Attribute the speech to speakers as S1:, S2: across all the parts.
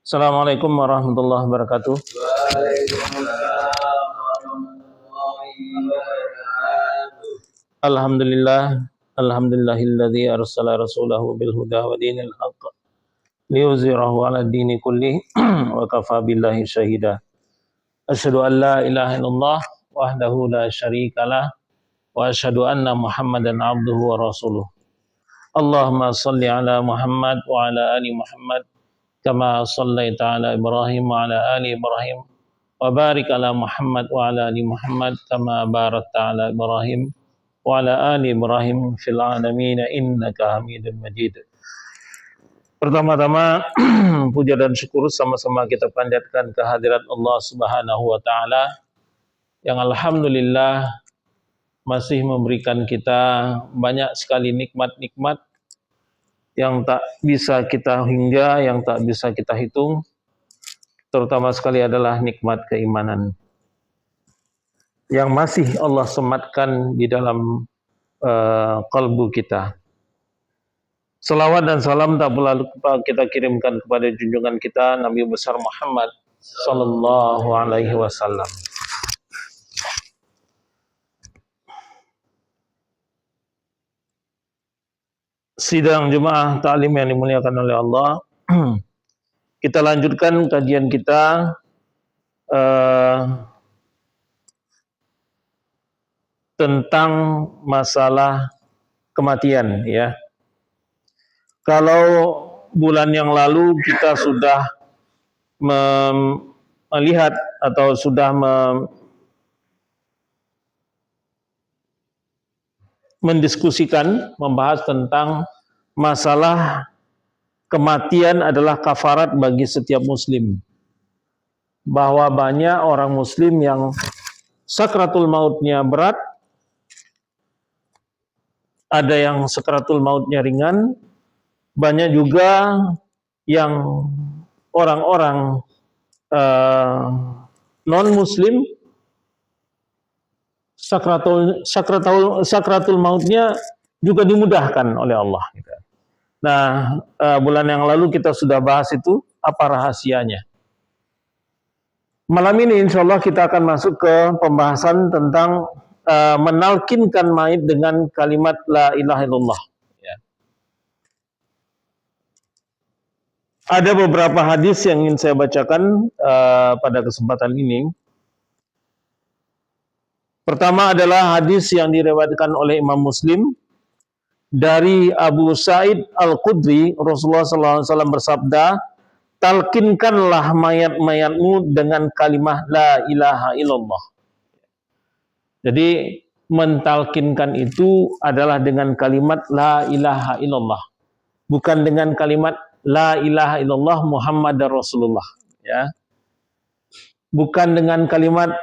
S1: Assalamualaikum warahmatullahi wabarakatuh.
S2: Waalaikumsalam warahmatullahi wabarakatuh.
S1: Alhamdulillahilladzi arsala rasulahu bil huda wa dinil haqq liyuzhirahu 'ala dini kulli wa kafa billahi syahida. Asyhadu an la ilaha illallah wahdahu la syarikalah wa asyhadu anna Muhammadan 'abduhu wa rasuluh. Allahumma shalli 'ala Muhammad wa 'ala ali Muhammad kama shallaita 'ala Ibrahim wa 'ala ali Ibrahim wa barik 'ala Muhammad wa 'ala ali Muhammad kama barakta 'ala Ibrahim wa 'ala ali Ibrahim fil 'alamin innaka Hamidum Majid. Pertama-tama puja dan syukur sama-sama kita panjatkan kehadirat Allah Subhanahu wa taala yang alhamdulillah masih memberikan kita banyak sekali nikmat-nikmat yang tak bisa kita hingga, yang tak bisa kita hitung, terutama sekali adalah nikmat keimanan yang masih Allah sematkan di dalam kalbu kita. Salawat dan salam tak pula lupa kita kirimkan kepada junjungan kita Nabi besar Muhammad sallallahu alaihi wasallam. Sidang jemaah ta'lim yang dimuliakan oleh Allah, kita lanjutkan kajian kita tentang masalah kematian, ya. Kalau bulan yang lalu kita sudah melihat atau sudah mendiskusikan, membahas tentang masalah kematian adalah kafarat bagi setiap muslim. Bahwa banyak orang muslim yang sakratul mautnya berat, ada yang sakratul mautnya ringan, banyak juga yang orang-orang non-muslim sakratul mautnya juga dimudahkan oleh Allah. Nah, bulan yang lalu kita sudah bahas itu, apa rahasianya. Malam ini insya Allah kita akan masuk ke pembahasan tentang menalkinkan mayit dengan kalimat la ilaha illallah. Ya. Ada beberapa hadis yang ingin saya bacakan pada kesempatan ini. Pertama adalah hadis yang diriwayatkan oleh Imam Muslim dari Abu Sa'id Al-Khudri. Rasulullah SAW bersabda, talkinkanlah mayat-mayatmu dengan kalimah la ilaha illallah. Jadi mentalkinkan itu adalah dengan kalimat la ilaha illallah, bukan dengan kalimat la ilaha illallah Muhammadar Rasulullah, ya. Bukan dengan kalimat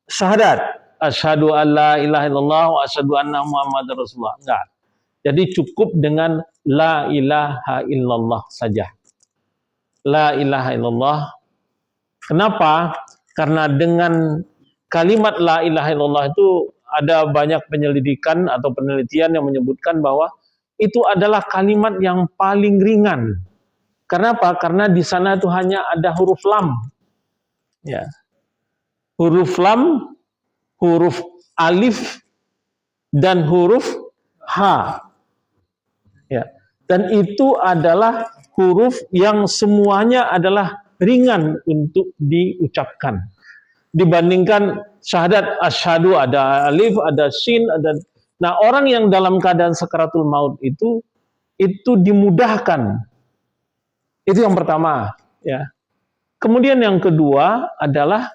S1: syahadat asyhadu an la ilaha illallah wa asyhadu anna Muhammadar Rasulullah. Enggak. Jadi cukup dengan la ilaha illallah saja. La ilaha illallah. Kenapa? Karena dengan kalimat la ilaha illallah itu ada banyak penyelidikan atau penelitian yang menyebutkan bahwa itu adalah kalimat yang paling ringan. Kenapa? Karena di sana itu hanya ada huruf lam. Ya. Huruf lam, huruf alif, dan huruf H. Ya. Dan itu adalah huruf yang semuanya adalah ringan untuk diucapkan. Dibandingkan syahadat asyhadu ada alif, ada shin, ada. Nah, orang yang dalam keadaan sakaratul maut itu dimudahkan. Itu yang pertama, ya. Kemudian yang kedua adalah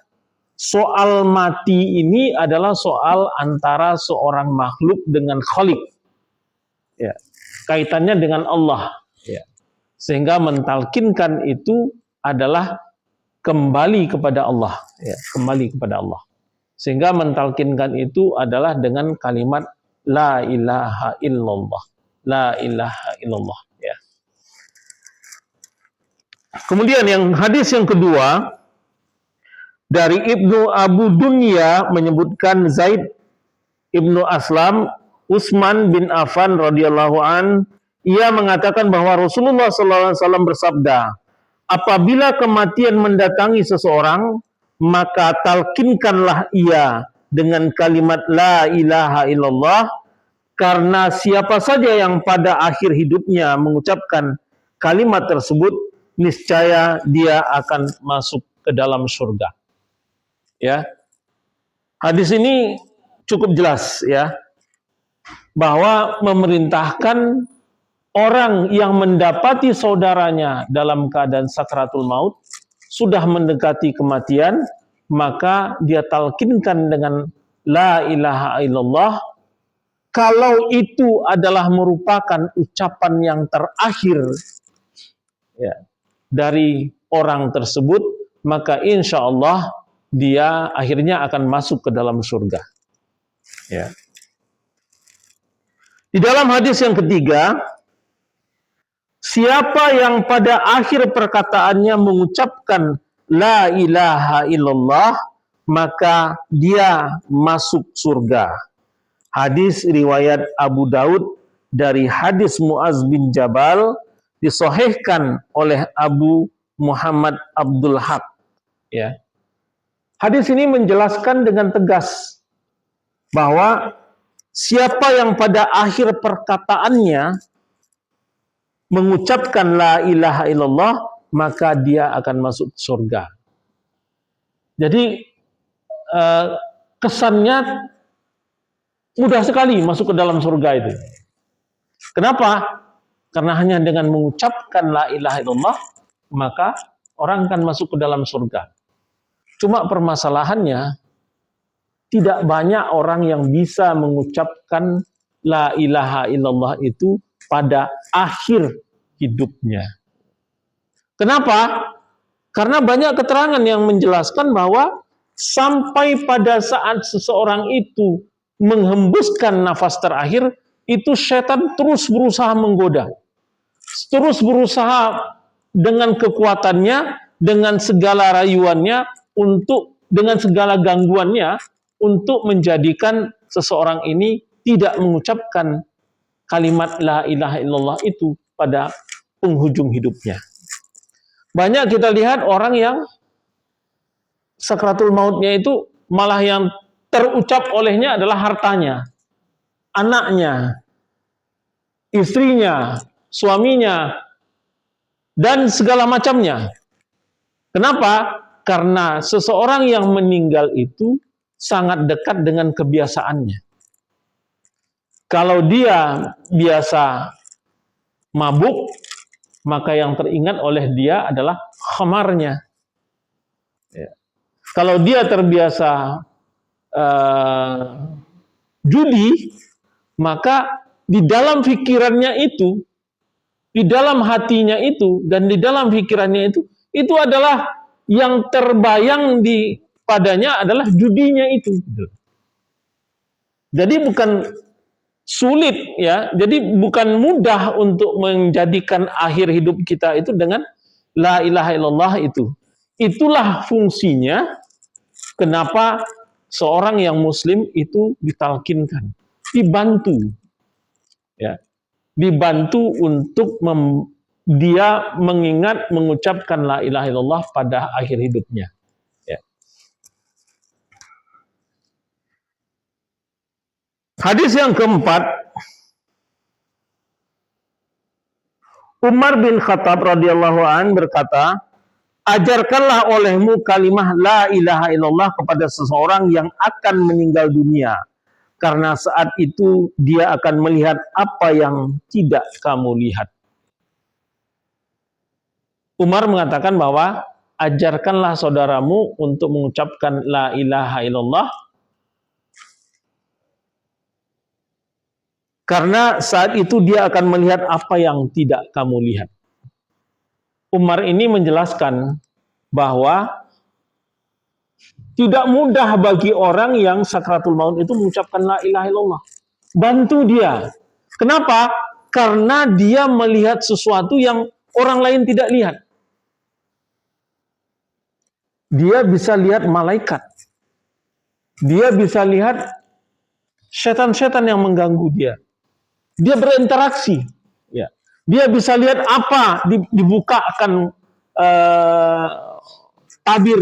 S1: soal mati ini adalah soal antara seorang makhluk dengan Khalik. Ya. Kaitannya dengan Allah, ya. Sehingga mentalkinkan itu adalah kembali kepada Allah, ya, kembali kepada Allah. Sehingga mentalkinkan itu adalah dengan kalimat la ilaha illallah. La ilaha illallah, ya. Kemudian yang hadis yang kedua dari Ibnu Abu Dunya menyebutkan Zaid Ibnu Aslam Utsman bin Affan radhiyallahu an, ia mengatakan bahwa Rasulullah sallallahu alaihi wasallam bersabda, apabila kematian mendatangi seseorang, maka talkinkanlah ia dengan kalimat la ilaha illallah, karena siapa saja yang pada akhir hidupnya mengucapkan kalimat tersebut, niscaya dia akan masuk ke dalam surga. Ya. Hadis ini cukup jelas ya, bahwa memerintahkan orang yang mendapati saudaranya dalam keadaan sakratul maut, sudah mendekati kematian, maka dia talkinkan dengan la ilaha illallah. Kalau itu adalah merupakan ucapan yang terakhir ya, dari orang tersebut, maka insya Allah dia akhirnya akan masuk ke dalam surga. Ya. Di dalam hadis yang ketiga, siapa yang pada akhir perkataannya mengucapkan la ilaha illallah, maka dia masuk surga. Hadis riwayat Abu Daud dari hadis Muaz bin Jabal, disahihkan oleh Abu Muhammad Abdul Haq. Ya. Hadis ini menjelaskan dengan tegas bahwa siapa yang pada akhir perkataannya mengucapkan la ilaha illallah, maka dia akan masuk surga. Jadi kesannya mudah sekali masuk ke dalam surga itu. Kenapa? Karena hanya dengan mengucapkan la ilaha illallah, maka orang akan masuk ke dalam surga. Cuma permasalahannya, tidak banyak orang yang bisa mengucapkan la ilaha illallah itu pada akhir hidupnya. Kenapa? Karena banyak keterangan yang menjelaskan bahwa sampai pada saat seseorang itu menghembuskan nafas terakhir, itu setan terus berusaha menggoda. Terus berusaha dengan kekuatannya, dengan segala rayuannya, dengan segala gangguannya, untuk menjadikan seseorang ini tidak mengucapkan kalimat la ilaha illallah itu pada penghujung hidupnya. Banyak kita lihat orang yang sakratul mautnya itu malah yang terucap olehnya adalah hartanya, anaknya, istrinya, suaminya, dan segala macamnya. Kenapa? Karena seseorang yang meninggal itu sangat dekat dengan kebiasaannya. Kalau dia biasa mabuk, maka yang teringat oleh dia adalah khamarnya. Ya. Kalau dia terbiasa judi, maka di dalam pikirannya itu, di dalam hatinya itu, dan di dalam pikirannya itu adalah yang terbayang padanya adalah judinya itu. Jadi bukan sulit ya, jadi bukan mudah untuk menjadikan akhir hidup kita itu dengan la ilaha illallah itu. Itulah fungsinya kenapa seorang yang muslim itu ditalkinkan, dibantu. Ya. Dibantu untuk dia mengingat mengucapkan la ilaha illallah pada akhir hidupnya. Ya. Hadis yang keempat, Umar bin Khattab radhiyallahu an berkata, ajarkanlah olehmu kalimah la ilaha illallah kepada seseorang yang akan meninggal dunia, karena saat itu dia akan melihat apa yang tidak kamu lihat. Umar mengatakan bahwa ajarkanlah saudaramu untuk mengucapkan la ilaha illallah, karena saat itu dia akan melihat apa yang tidak kamu lihat. Umar ini menjelaskan bahwa tidak mudah bagi orang yang sakratul maut itu mengucapkan la ilaha illallah. Bantu dia. Kenapa? Karena dia melihat sesuatu yang orang lain tidak lihat. Dia bisa lihat malaikat. Dia bisa lihat setan-setan yang mengganggu dia. Dia berinteraksi. Ya. Dia bisa lihat apa dibukakan eh, tabir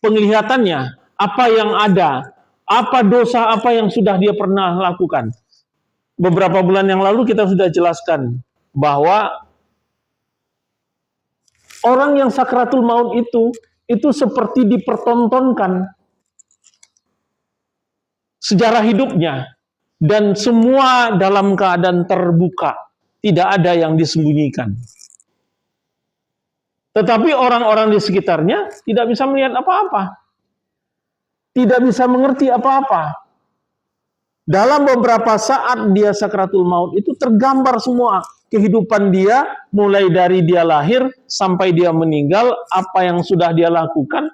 S1: penglihatannya, apa yang ada, apa dosa apa yang sudah dia pernah lakukan. Beberapa bulan yang lalu kita sudah jelaskan bahwa orang yang sakratul maut itu seperti dipertontonkan sejarah hidupnya, dan semua dalam keadaan terbuka, tidak ada yang disembunyikan. Tetapi orang-orang di sekitarnya tidak bisa melihat apa-apa, tidak bisa mengerti apa-apa. Dalam beberapa saat dia sakratul maut itu tergambar semua kehidupan dia, mulai dari dia lahir sampai dia meninggal, apa yang sudah dia lakukan,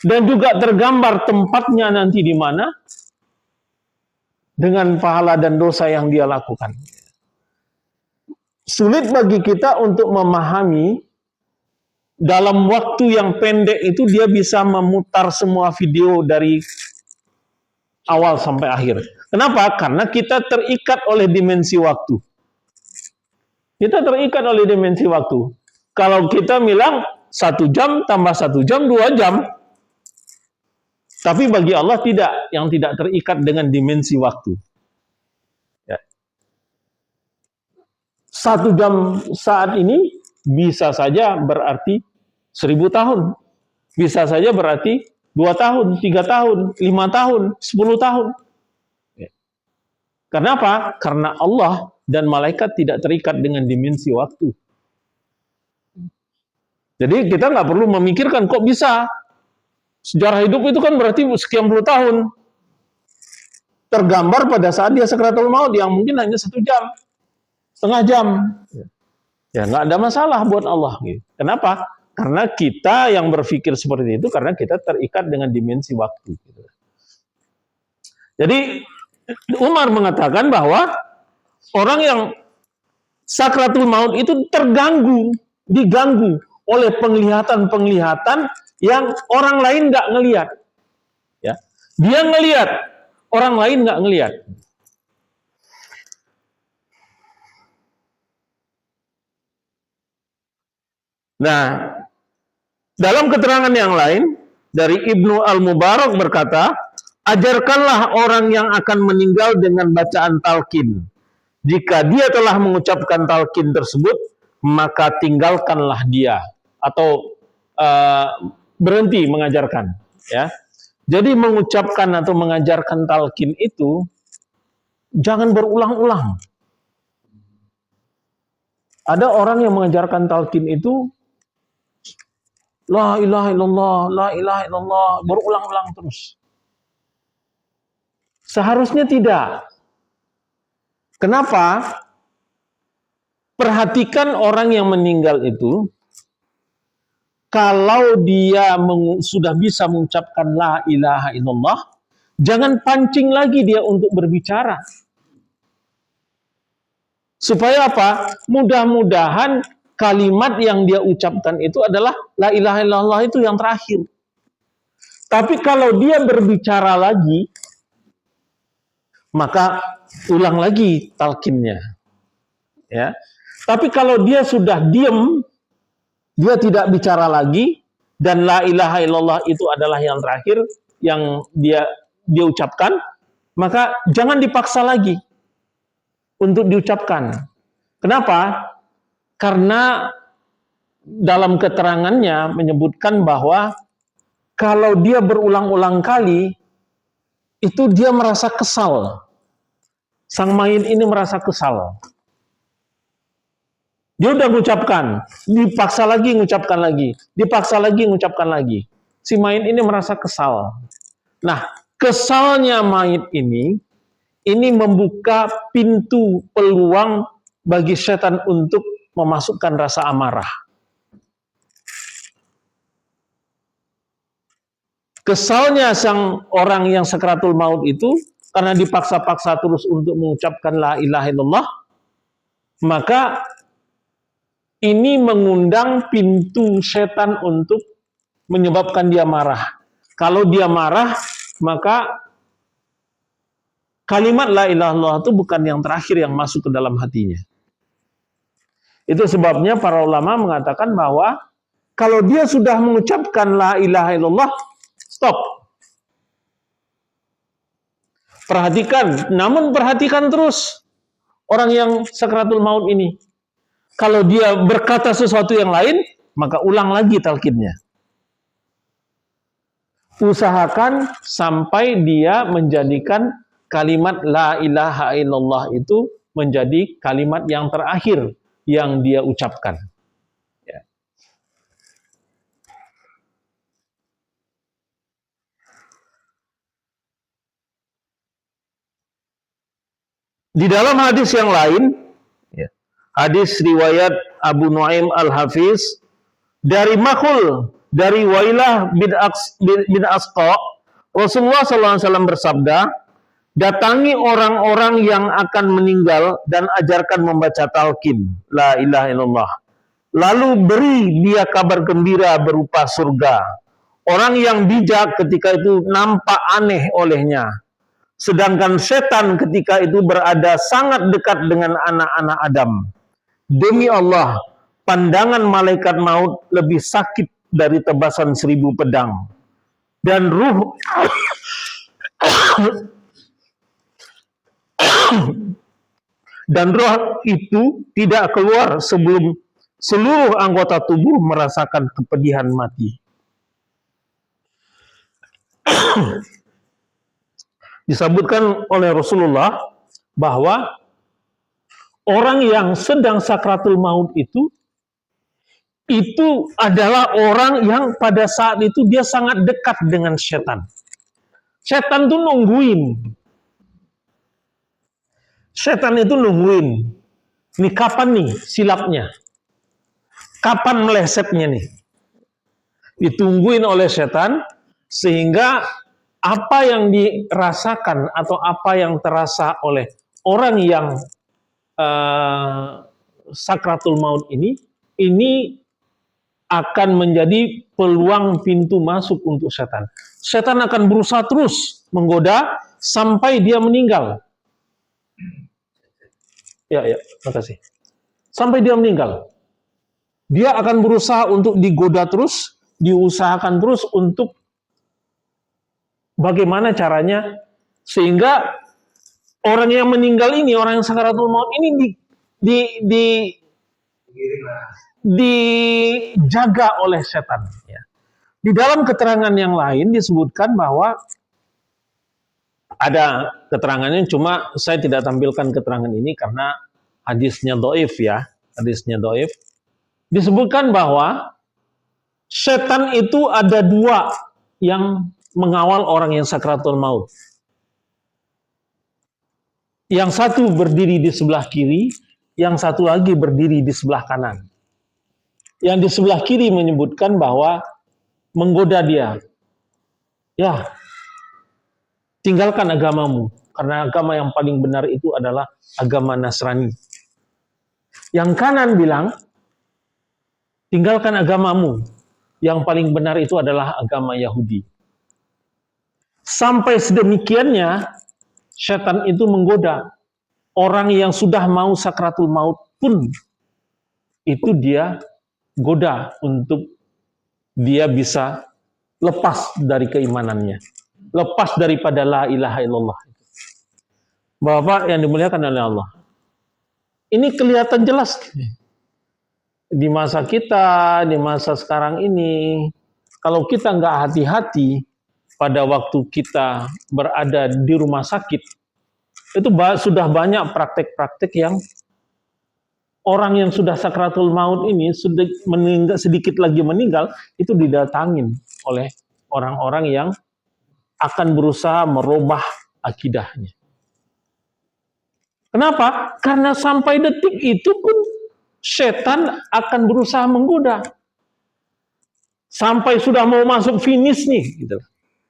S1: dan juga tergambar tempatnya nanti di mana dengan pahala dan dosa yang dia lakukan. Sulit bagi kita untuk memahami dalam waktu yang pendek itu dia bisa memutar semua video dari awal sampai akhir. Kenapa? Karena kita terikat oleh dimensi waktu. Kita terikat oleh dimensi waktu. Kalau kita bilang 1 jam tambah 1 jam 2 jam. Tapi bagi Allah tidak, yang tidak terikat dengan dimensi waktu. Ya. 1 jam saat ini bisa saja berarti 1000 tahun. Bisa saja berarti 2 tahun, 3 tahun, 5 tahun, 10 tahun. Kenapa? Karena Allah dan malaikat tidak terikat dengan dimensi waktu. Jadi kita nggak perlu memikirkan kok bisa. Sejarah hidup itu kan berarti sekian puluh tahun. Tergambar pada saat dia sakratul maut yang mungkin hanya 1 jam, setengah jam. Ya nggak ada masalah buat Allah. Kenapa? Karena kita yang berpikir seperti itu karena kita terikat dengan dimensi waktu. Jadi Umar mengatakan bahwa orang yang sakratul maut itu diganggu oleh penglihatan-penglihatan yang orang lain nggak ngelihat. Ya, dia ngelihat, orang lain nggak ngelihat. Nah, dalam keterangan yang lain dari Ibnu Al-Mubarak berkata, ajarkanlah orang yang akan meninggal dengan bacaan talqin. Jika dia telah mengucapkan talqin tersebut, maka tinggalkanlah dia atau berhenti mengajarkan. Ya, jadi mengucapkan atau mengajarkan talqin itu jangan berulang-ulang. Ada orang yang mengajarkan talqin itu la ilaha illallah, la ilaha illallah, berulang-ulang terus. Seharusnya tidak. Kenapa? Perhatikan orang yang meninggal itu, kalau dia sudah bisa mengucapkan la ilaha illallah, jangan pancing lagi dia untuk berbicara. Supaya apa? Mudah-mudahan kalimat yang dia ucapkan itu adalah la ilaha illallah itu yang terakhir. Tapi kalau dia berbicara lagi, maka ulang lagi talqinnya. Ya. Tapi kalau dia sudah diam, dia tidak bicara lagi, dan la ilaha illallah itu adalah yang terakhir yang dia ucapkan, maka jangan dipaksa lagi untuk diucapkan. Kenapa? Karena dalam keterangannya menyebutkan bahwa kalau dia berulang-ulang kali, itu dia merasa kesal. Sang mayit ini merasa kesal. Dia udah mengucapkan, dipaksa lagi mengucapkan lagi, dipaksa lagi mengucapkan lagi. Si mayit ini merasa kesal. Nah, kesalnya mayit ini membuka pintu peluang bagi setan untuk memasukkan rasa amarah. Kesalnya sang orang yang sakratul maut itu karena dipaksa-paksa terus untuk mengucapkan la ilaha illallah, maka ini mengundang pintu setan untuk menyebabkan dia marah. Kalau dia marah, maka kalimat la ilaha illallah itu bukan yang terakhir yang masuk ke dalam hatinya. Itu sebabnya para ulama mengatakan bahwa kalau dia sudah mengucapkan la ilaha illallah, stop. Perhatikan, namun perhatikan terus orang yang sakratul maut ini. Kalau dia berkata sesuatu yang lain, maka ulang lagi talqinnya. Usahakan sampai dia menjadikan kalimat la ilaha illallah itu menjadi kalimat yang terakhir yang dia ucapkan. Ya. Di dalam hadis yang lain, hadis riwayat Abu Nuaim Al-Hafiz dari Makhul, dari Wailah bin Asqa, Rasulullah SAW bersabda, datangi orang-orang yang akan meninggal dan ajarkan membaca talqin la ilaha illallah. Lalu beri dia kabar gembira berupa surga. Orang yang bijak ketika itu nampak aneh olehnya. Sedangkan setan ketika itu berada sangat dekat dengan anak-anak Adam. Demi Allah, pandangan malaikat maut lebih sakit dari tebasan 1000 pedang. Dan ruh dan roh itu tidak keluar sebelum seluruh anggota tubuh merasakan kepedihan mati. Disebutkan oleh Rasulullah bahwa orang yang sedang sakratul maut itu adalah orang yang pada saat itu dia sangat dekat dengan setan. Setan itu nungguin. Setan itu nungguin. Nih kapan nih silapnya? Kapan melesetnya nih? Ditungguin oleh setan sehingga apa yang dirasakan atau apa yang terasa oleh orang yang sakratul maut ini akan menjadi peluang pintu masuk untuk setan. Setan akan berusaha terus menggoda sampai dia meninggal. Ya, makasih. Sampai dia meninggal. Dia akan berusaha untuk digoda terus, diusahakan terus untuk bagaimana caranya sehingga orang yang meninggal ini, orang yang sakaratul maut ini dijaga oleh setan. Ya. Di dalam keterangan yang lain disebutkan bahwa ada keterangannya, cuma saya tidak tampilkan keterangan ini karena hadisnya dhaif ya, hadisnya dhaif. Disebutkan bahwa setan itu ada 2 yang mengawal orang yang sakratul maut. Yang satu berdiri di sebelah kiri, yang satu lagi berdiri di sebelah kanan. Yang di sebelah kiri menyebutkan bahwa menggoda dia. Ya, tinggalkan agamamu, karena agama yang paling benar itu adalah agama Nasrani. Yang kanan bilang, tinggalkan agamamu, yang paling benar itu adalah agama Yahudi. Sampai sedemikiannya, setan itu menggoda. Orang yang sudah mau sakratul maut pun, itu dia goda untuk dia bisa lepas dari keimanannya. Lepas daripada la ilaha illallah. Bapak yang dimuliakan oleh Allah. Ini kelihatan jelas. Di masa kita, di masa sekarang ini, kalau kita nggak hati-hati pada waktu kita berada di rumah sakit, itu sudah banyak praktek-praktek yang orang yang sudah sakratul maut ini sedikit lagi meninggal, itu didatangin oleh orang-orang yang akan berusaha merubah akidahnya. Kenapa? Karena sampai detik itu pun setan akan berusaha menggoda. Sampai sudah mau masuk finish nih. Gitu.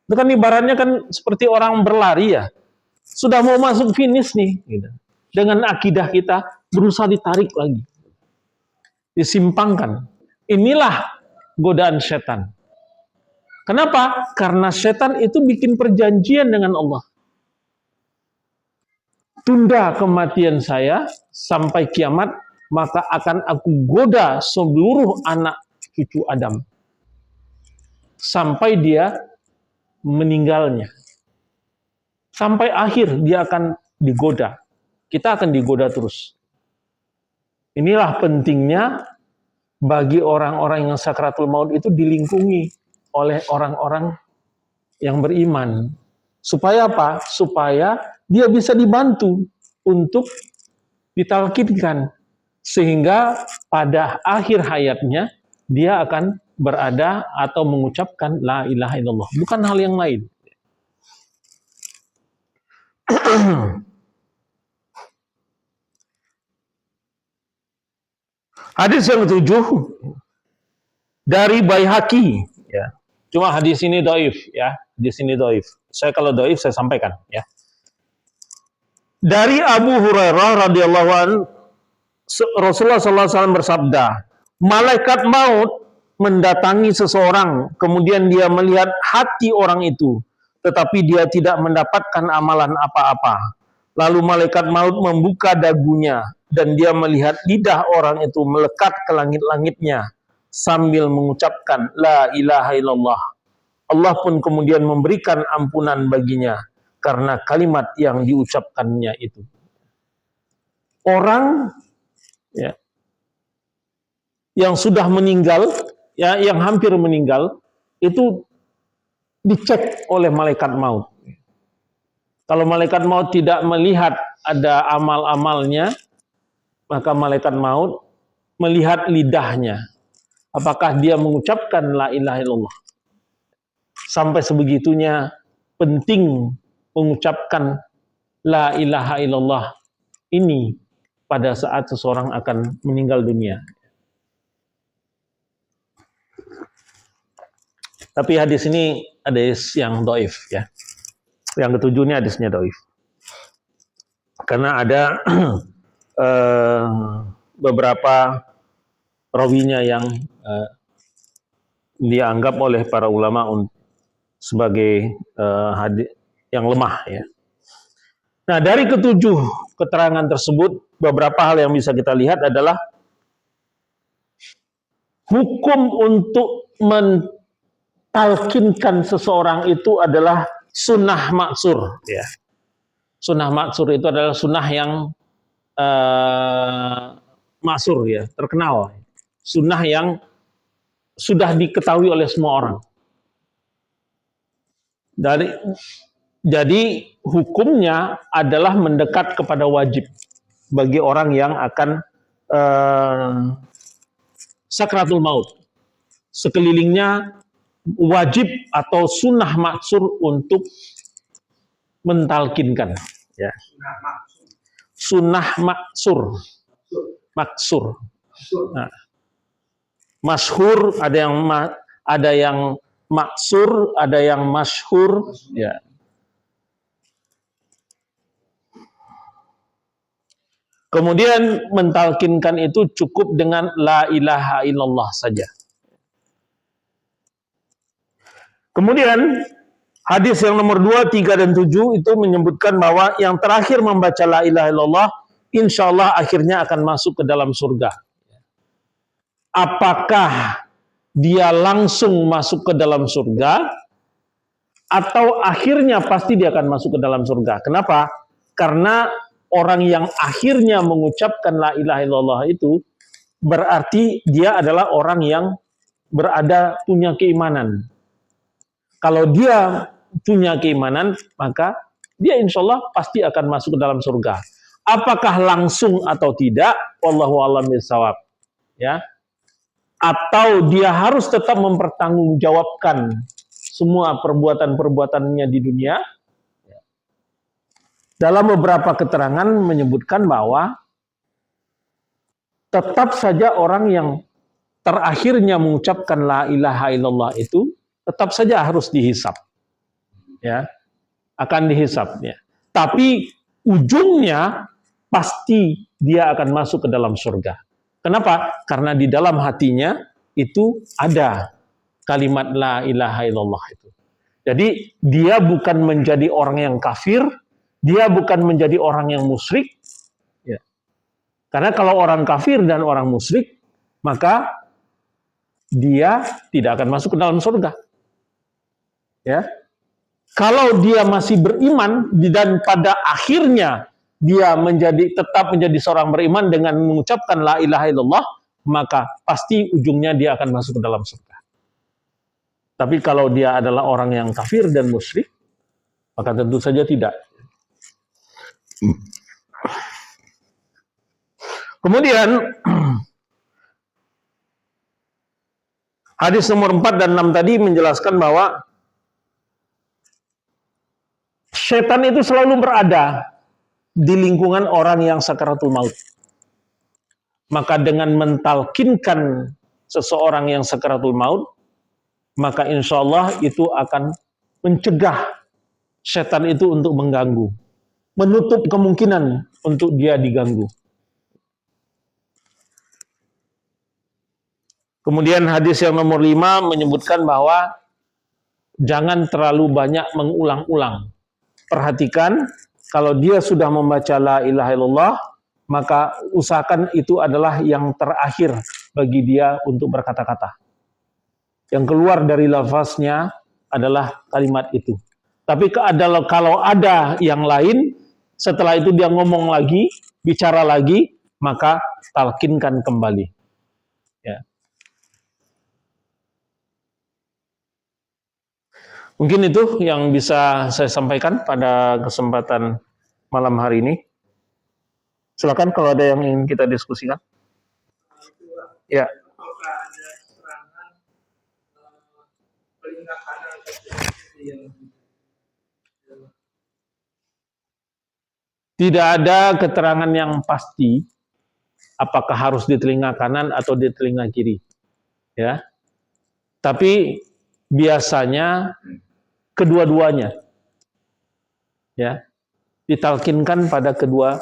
S1: Itu kan ibaratnya kan seperti orang berlari ya. Sudah mau masuk finish nih. Gitu. Dengan akidah kita berusaha ditarik lagi. Disimpangkan. Inilah godaan setan. Kenapa? Karena setan itu bikin perjanjian dengan Allah. Tunda kematian saya sampai kiamat, maka akan aku goda seluruh anak cucu Adam sampai dia meninggalnya. Sampai akhir dia akan digoda. Kita akan digoda terus. Inilah pentingnya bagi orang-orang yang sakratul maut itu dilingkungi oleh orang-orang yang beriman. Supaya apa? Supaya dia bisa dibantu untuk ditalkinkan. Sehingga pada akhir hayatnya dia akan berada atau mengucapkan la ilaha illallah. Bukan hal yang lain. Hadis yang ketujuh dari Baihaqi, ya. Cuma hadis ini dhaif, ya. Hadis ini dhaif. Saya kalau dhaif saya sampaikan, ya. Dari Abu Hurairah radhiyallahu anhu, Rasulullah SAW bersabda, malaikat maut mendatangi seseorang, kemudian dia melihat hati orang itu, tetapi dia tidak mendapatkan amalan apa-apa. Lalu malaikat maut membuka dagunya, dan dia melihat lidah orang itu melekat ke langit-langitnya, sambil mengucapkan, la ilaha illallah. Allah pun kemudian memberikan ampunan baginya, karena kalimat yang diucapkannya itu. Orang ya, yang sudah meninggal, ya, yang hampir meninggal, itu dicek oleh malaikat maut. Kalau malaikat maut tidak melihat ada amal-amalnya, maka malaikat maut melihat lidahnya. Apakah dia mengucapkan la ilaha illallah? Sampai sebegitunya penting mengucapkan la ilaha illallah ini pada saat seseorang akan meninggal dunia. Tapi hadis ini hadis yang dhaif, ya. Yang ketujuh ini hadisnya dhaif. Karena ada beberapa rawinya yang dianggap oleh para ulama sebagai hadis yang lemah, ya. Nah, dari ketujuh keterangan tersebut, beberapa hal yang bisa kita lihat adalah hukum untuk mentalkinkan seseorang itu adalah sunnah maksur, ya. Sunnah maksur itu adalah sunnah yang maksur, ya, terkenal. Sunnah yang sudah diketahui oleh semua orang. Jadi hukumnya adalah mendekat kepada wajib bagi orang yang akan sakratul maut. Sekelilingnya wajib atau sunnah maksur untuk mentalkinkan, ya. Sunnah maksur, maksur. Nah, masyhur ada yang maksur, ada yang masyhur, ya. Kemudian mentalkinkan itu cukup dengan la ilaha illallah saja. Kemudian hadis yang nomor 2, 3, dan 7 itu menyebutkan bahwa yang terakhir membaca la ilaha illallah, insya Allah akhirnya akan masuk ke dalam surga. Apakah dia langsung masuk ke dalam surga, atau akhirnya pasti dia akan masuk ke dalam surga. Kenapa? Karena orang yang akhirnya mengucapkan la ilaha illallah itu berarti dia adalah orang yang punya keimanan. Kalau dia punya keimanan, maka dia insya Allah pasti akan masuk ke dalam surga. Apakah langsung atau tidak? Wallahu a'lam bishawab. Ya. Atau dia harus tetap mempertanggungjawabkan semua perbuatan-perbuatannya di dunia. Dalam beberapa keterangan menyebutkan bahwa tetap saja orang yang terakhirnya mengucapkan la ilaha illallah itu tetap saja harus dihisab, ya, akan dihisab, ya. Tapi ujungnya pasti dia akan masuk ke dalam surga. Kenapa? Karena di dalam hatinya itu ada kalimat la ilaha illallah itu. Jadi dia bukan menjadi orang yang kafir, dia bukan menjadi orang yang musyrik, ya. Karena kalau orang kafir dan orang musyrik, maka dia tidak akan masuk ke dalam surga. Ya. Kalau dia masih beriman dan pada akhirnya dia tetap menjadi seorang beriman dengan mengucapkan la ilaha illallah, maka pasti ujungnya dia akan masuk ke dalam surga. Tapi kalau dia adalah orang yang kafir dan musyrik, maka tentu saja tidak. Kemudian hadis nomor 4 dan 6 tadi menjelaskan bahwa setan itu selalu berada di lingkungan orang yang sakaratul maut. Maka dengan mentalkinkan seseorang yang sakaratul maut, maka insya Allah itu akan mencegah setan itu untuk mengganggu, menutup kemungkinan untuk dia diganggu. Kemudian hadis yang nomor 5 menyebutkan bahwa jangan terlalu banyak mengulang-ulang. Perhatikan, kalau dia sudah membaca la ilaha illallah, maka usahakan itu adalah yang terakhir bagi dia untuk berkata-kata. Yang keluar dari lafaznya adalah kalimat itu. Tapi kalau ada yang lain, setelah itu dia ngomong lagi, bicara lagi, maka talkinkan kembali. Ya. Mungkin itu yang bisa saya sampaikan pada kesempatan malam hari ini. Silakan kalau ada yang ingin kita diskusikan. Ya. Tidak ada keterangan yang pasti apakah harus di telinga kanan atau di telinga kiri. Ya. Tapi biasanya kedua-duanya. Ya. Ditalkinkan pada kedua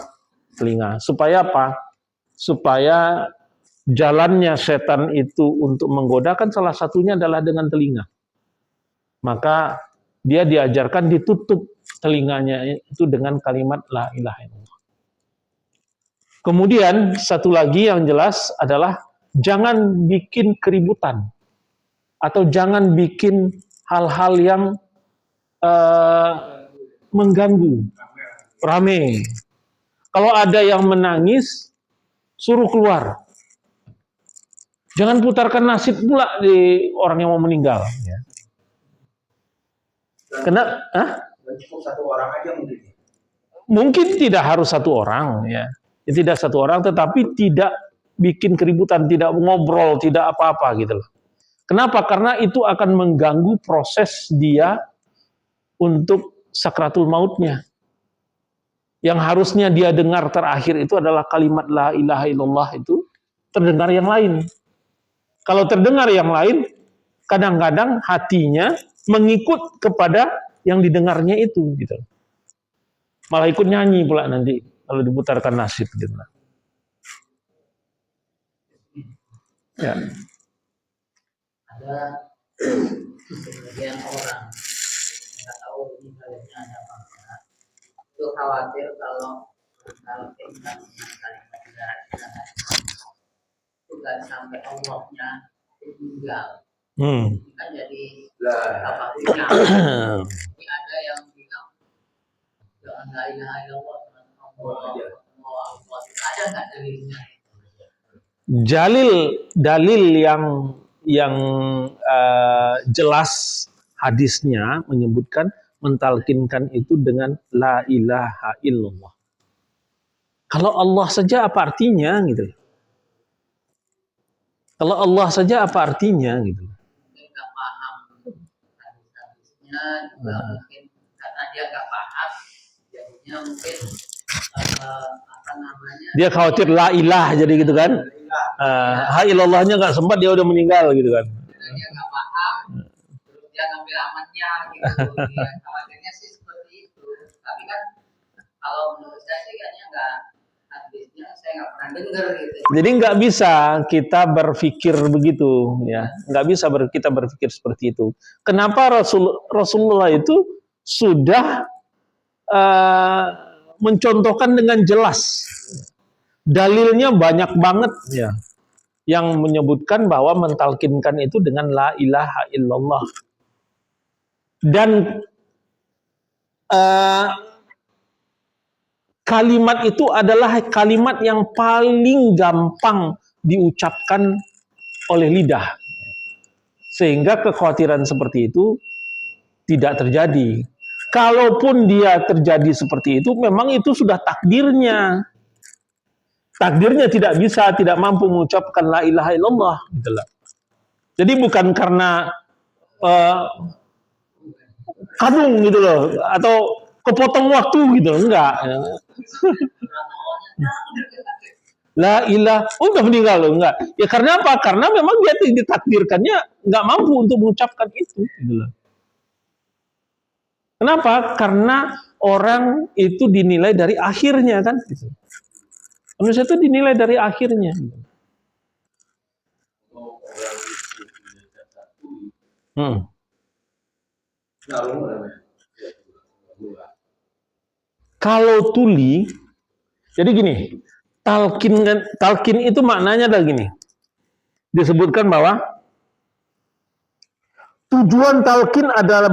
S1: telinga. Supaya apa? Supaya jalannya setan itu untuk menggoda kan salah satunya adalah dengan telinga. Maka dia diajarkan ditutup telinganya itu dengan kalimat la ilaha illallah. Kemudian satu lagi yang jelas adalah jangan bikin keributan atau jangan bikin hal-hal yang mengganggu, rame. Kalau ada yang menangis, suruh keluar. Jangan putarkan nasib pula di orang yang mau meninggal. Ya.
S2: Cukup satu orang aja mungkin.
S1: Mungkin tidak harus satu orang, ya. Tidak satu orang, tetapi tidak bikin keributan, tidak ngobrol, tidak apa-apa gitu loh. Kenapa? Karena itu akan mengganggu proses dia untuk sakratul mautnya. Yang harusnya dia dengar terakhir itu adalah kalimat la ilaha illallah itu terdengar yang lain. Kalau terdengar yang lain, kadang-kadang hatinya mengikut kepada yang didengarnya itu gitu. Malah ikut nyanyi pula nanti kalau diputarkan nasib gitu. Ya.
S3: Ada sebagian orang nggak tahu ini kalimatnya ada apa enggak, itu khawatir kalau tingkat dengan kalimat juga sampai Allahnya tinggal. Kan jadi apa punya. Ini ada yang bilang jangan la ilaha illallah, ada nggak dalilnya?
S1: Dalil yang jelas hadisnya menyebutkan mentalkinkan itu dengan la ilaha illallah. Kalau Allah saja apa artinya gitu? Kalau Allah saja apa artinya gitu?
S3: Mungkin nggak paham hadis-hadisnya, juga mungkin karena dia nggak paham, jadinya mungkin apa namanya?
S1: Dia khawatir la ilah jadi gitu kan? Ha ilallahnya nggak sempat dia udah meninggal gitu kan?
S3: Dia nggak paham, terus dia ngambil amannya gitu. Dia khawatirnya sih seperti itu. Tapi kan kalau menurut saya sih kayaknya nggak. Saya nggak pernah dengar gitu.
S1: Jadi nggak bisa kita berpikir begitu, ya. Nggak bisa kita berpikir seperti itu. Kenapa Rasulullah itu sudah mencontohkan dengan jelas dalilnya banyak banget ya yang menyebutkan bahwa mentalkinkan itu dengan la ilaha illallah. Dan kalimat itu adalah kalimat yang paling gampang diucapkan oleh lidah. Sehingga kekhawatiran seperti itu tidak terjadi. Kalaupun dia terjadi seperti itu, memang itu sudah takdirnya. Takdirnya tidak mampu mengucapkan la ilaha illallah. Jadi bukan karena kadung gitu loh, atau kepotong waktu gitu loh, enggak. La ilah, udah meninggal loh, enggak. Ya karena apa? Karena memang dia ditakdirkannya enggak mampu untuk mengucapkan itu. Gitu loh. Kenapa? Karena orang itu dinilai dari akhirnya kan. Gitu. Manusia itu dinilai dari akhirnya. Kalau tuli, jadi gini, talkin itu maknanya adalah gini. Disebutkan bahwa tujuan talkin adalah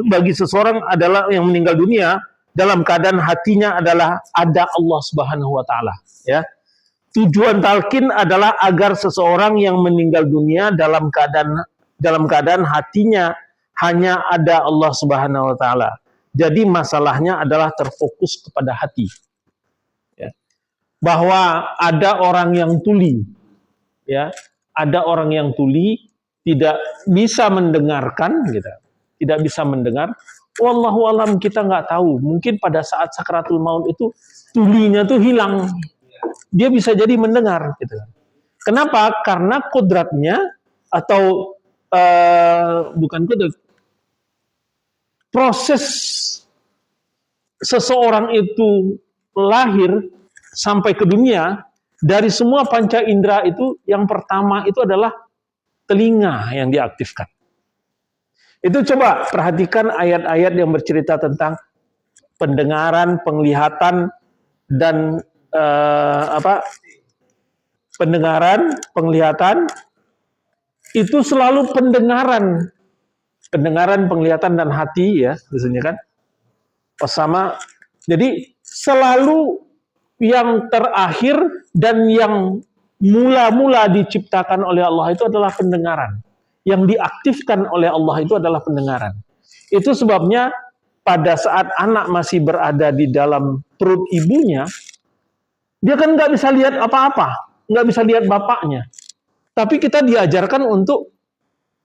S1: bagi seseorang adalah yang meninggal dunia dalam keadaan hatinya adalah ada Allah Subhanahu wa taala, ya. Tujuan talkin adalah agar seseorang yang meninggal dunia dalam keadaan hatinya hanya ada Allah Subhanahu wa taala. Jadi masalahnya adalah terfokus kepada hati. Ya. Bahwa ada orang yang tuli, ya, ada orang yang tuli tidak bisa mendengarkan, gitu, tidak bisa mendengar. Wallahu alam, kita nggak tahu. Mungkin pada saat sakaratul maut itu tulinya tuh hilang. Dia bisa jadi mendengar, gitu. Kenapa? Karena kodratnya atau bukan kodrat, proses seseorang itu lahir sampai ke dunia dari semua panca indera itu yang pertama itu adalah telinga yang diaktifkan. Itu coba perhatikan ayat-ayat yang bercerita tentang pendengaran, penglihatan, dan pendengaran, penglihatan, itu selalu pendengaran, penglihatan, dan hati, ya, biasanya kan. Sama, jadi selalu yang terakhir dan yang mula-mula diciptakan oleh Allah itu adalah pendengaran. Yang diaktifkan oleh Allah itu adalah pendengaran. Itu sebabnya pada saat anak masih berada di dalam perut ibunya, dia kan nggak bisa lihat apa-apa, nggak bisa lihat bapaknya. Tapi kita diajarkan untuk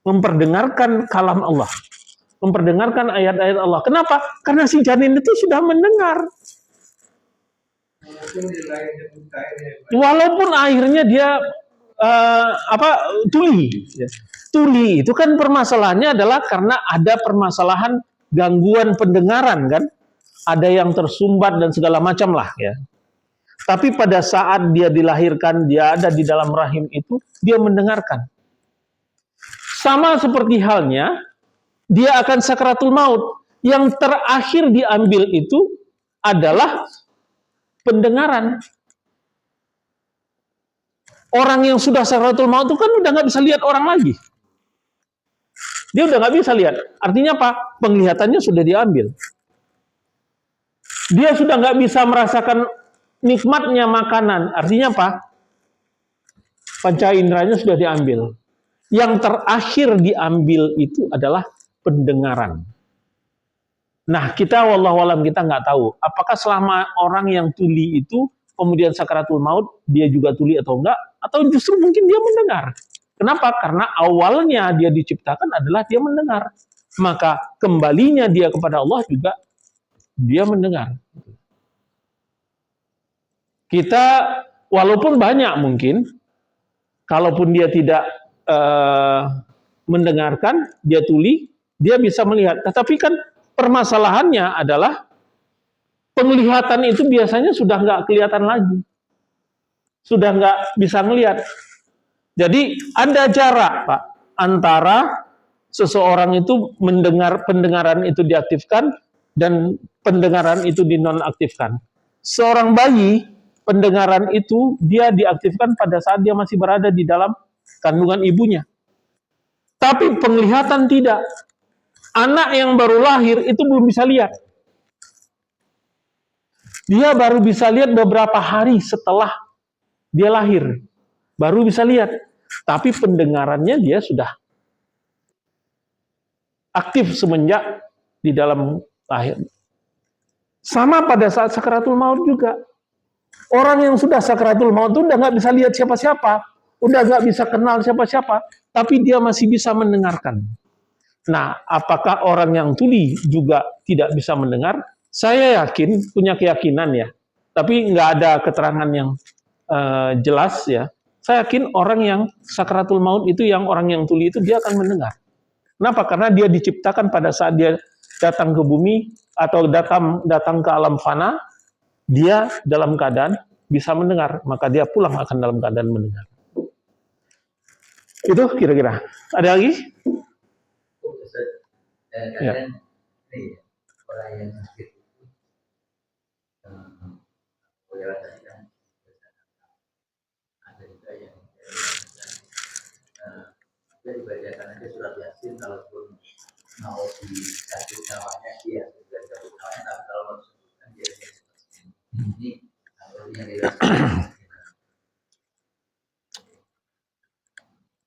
S1: memperdengarkan kalam Allah, memperdengarkan ayat-ayat Allah. Kenapa? Karena si janin itu sudah mendengar. Walaupun akhirnya dia tuli. Tuli itu kan permasalahannya adalah karena ada permasalahan gangguan pendengaran kan. Ada yang tersumbat dan segala macam lah ya. Tapi pada saat dia dilahirkan, dia ada di dalam rahim itu, dia mendengarkan. Sama seperti halnya, dia akan sakaratul maut. Yang terakhir diambil itu adalah pendengaran. Orang yang sudah sakaratul maut itu kan udah nggak bisa lihat orang lagi. Dia udah nggak bisa lihat. Artinya apa? Penglihatannya sudah diambil. Dia sudah nggak bisa merasakan nikmatnya makanan. Artinya apa? Panca inderanya sudah diambil. Yang terakhir diambil itu adalah pendengaran. Nah, kita wallahu alam, kita nggak tahu apakah selama orang yang tuli itu kemudian sakaratul maut dia juga tuli atau enggak, atau justru mungkin dia mendengar. Kenapa? Karena awalnya dia diciptakan adalah dia mendengar. Maka kembalinya dia kepada Allah juga dia mendengar. Kita walaupun banyak mungkin, kalaupun dia tidak mendengarkan, dia tuli, dia bisa melihat. Tetapi kan permasalahannya adalah penglihatan itu biasanya sudah nggak kelihatan lagi. Sudah nggak bisa melihat. Jadi ada jarak, Pak, antara seseorang itu mendengar, pendengaran itu diaktifkan dan pendengaran itu dinonaktifkan. Seorang bayi pendengaran itu dia diaktifkan pada saat dia masih berada di dalam kandungan ibunya. Tapi penglihatan tidak. Anak yang baru lahir itu belum bisa lihat. Dia baru bisa lihat beberapa hari setelah dia lahir. Baru bisa lihat. Tapi pendengarannya dia sudah aktif semenjak di dalam lahir. Sama pada saat sakaratul maut juga. Orang yang sudah sakaratul maut itu udah nggak bisa lihat siapa-siapa. Udah nggak bisa kenal siapa-siapa. Tapi dia masih bisa mendengarkan. Nah, apakah orang yang tuli juga tidak bisa mendengar? Saya yakin, punya keyakinan ya. Tapi nggak ada keterangan yang jelas ya. Saya yakin orang yang sakaratul maut itu, yang orang yang tuli itu, dia akan mendengar. Kenapa? Karena dia diciptakan pada saat dia datang ke bumi atau datang ke alam fana, dia dalam keadaan bisa mendengar. Maka dia pulang akan dalam keadaan mendengar. Itu kira-kira. Ada lagi?
S2: Kadang orang yang sakit itu lewat tadi kan ada juga yang dibacakan aja surat Yasin, kalaupun mau dikasih namanya dia sudah cabut namanya, tapi kalau mau disebutkan dia ini yang dirasakan.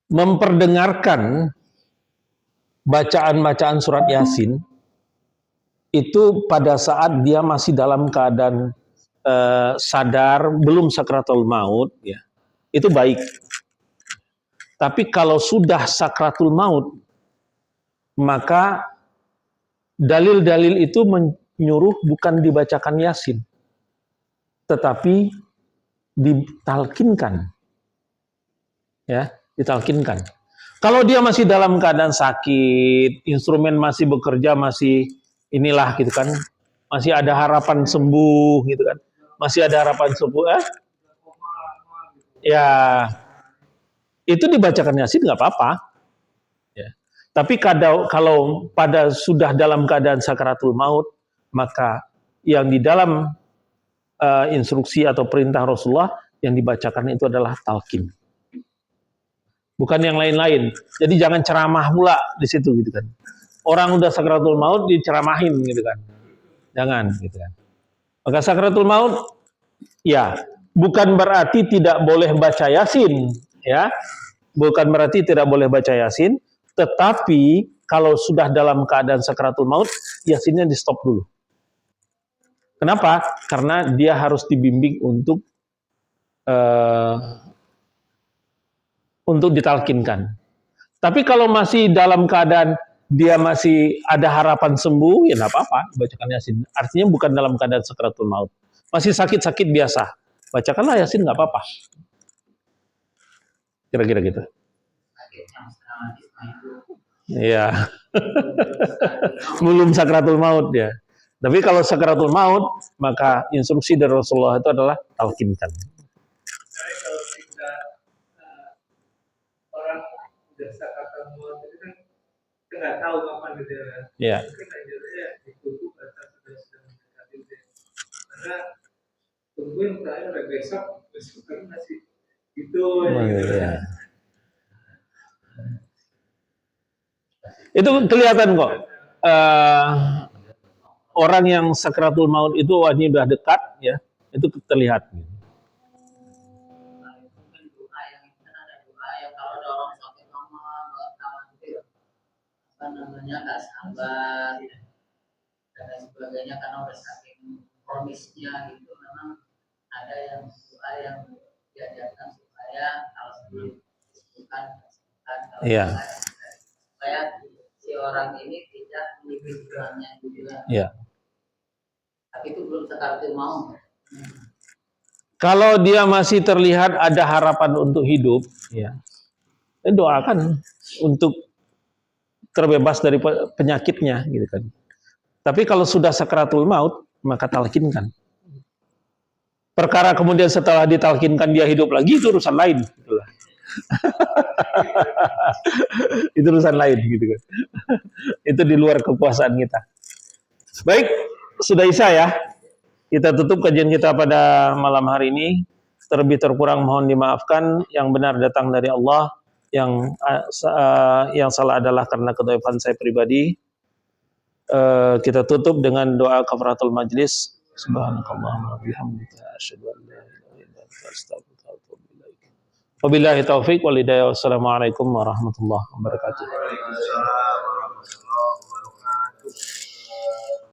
S1: Memperdengarkan bacaan-bacaan surat Yasin itu pada saat dia masih dalam keadaan sadar, belum sakratul maut, ya, itu baik. Tapi kalau sudah sakratul maut, maka dalil-dalil itu menyuruh bukan dibacakan Yasin, tetapi ditalkinkan. Ya, ditalkinkan. Kalau dia masih dalam keadaan sakit, instrumen masih bekerja, masih inilah gitu kan, masih ada harapan sembuh gitu kan, masih ada harapan sembuh, ya itu dibacakan Yasin nggak apa-apa. Ya. Tapi kalau pada sudah dalam keadaan sakaratul maut, maka yang di dalam instruksi atau perintah Rasulullah yang dibacakan itu adalah talqin. Bukan yang lain-lain. Jadi jangan ceramah pula di situ gitu kan. Orang udah sakratul maut diceramahin gitu kan. Jangan gitu kan. Maka sakratul maut ya bukan berarti tidak boleh baca Yasin ya. Bukan berarti tidak boleh baca Yasin, tetapi kalau sudah dalam keadaan sakratul maut, Yasinnya di stop dulu. Kenapa? Karena dia harus dibimbing untuk ditalkinkan. Tapi kalau masih dalam keadaan dia masih ada harapan sembuh, ya nggak apa-apa, bacakan Yasin. Artinya bukan dalam keadaan sakratul maut. Masih sakit-sakit biasa, bacakanlah Yasin, nggak apa-apa. Kira-kira gitu. Iya. Belum sakratul maut ya. Tapi kalau sakratul maut, maka instruksi dari Rasulullah itu adalah talkinkan.
S4: Kalau kita orang udah sakratul maut itu kan kita nggak tahu kapan gitu ya.
S1: Iya.
S4: Mungkin aja ditunggu atau sudah mendekati itu. Karena tungguin terakhir udah besok kan masih gitu.
S1: Ya. Itu kelihatan kok. Orang yang sakratul maut itu wajib udah dekat ya, itu terlihat.
S3: Nggak sabar dan lain sebagainya karena udah saking promisnya gitu. Memang ada yang doa yang diajarkan supaya kalau sebelum disebutkan
S1: Iya.
S3: supaya si orang ini tidak menipis Tuhannya juga.
S1: Iya.
S3: Tapi itu belum sakratul maut.
S1: Kalau dia masih terlihat ada harapan untuk hidup, ya, doakan untuk terbebas dari penyakitnya, gitu kan. Tapi kalau sudah sakratul maut, maka talkinkan. Perkara kemudian setelah ditalkinkan dia hidup lagi, itu urusan lain. Itulah. Itu urusan lain, gitu kan. Itu di luar kekuasaan kita. Baik, sudah Isya ya. Kita tutup kajian kita pada malam hari ini. Terlebih terkurang mohon dimaafkan. Yang benar datang dari Allah. Yang salah adalah karena kedhaifan saya pribadi. Kita tutup dengan doa kafaratul majlis. Subhanakallahumma wa bihamdika asyhadu an la ilaha illa anta astaghfiruka wa atubu ilaik. Wabillahi taufik wal hidayah. Wassalamualaikum warahmatullahi wabarakatuh.
S5: Waalaikumsalam warahmatullahi wabarakatuh.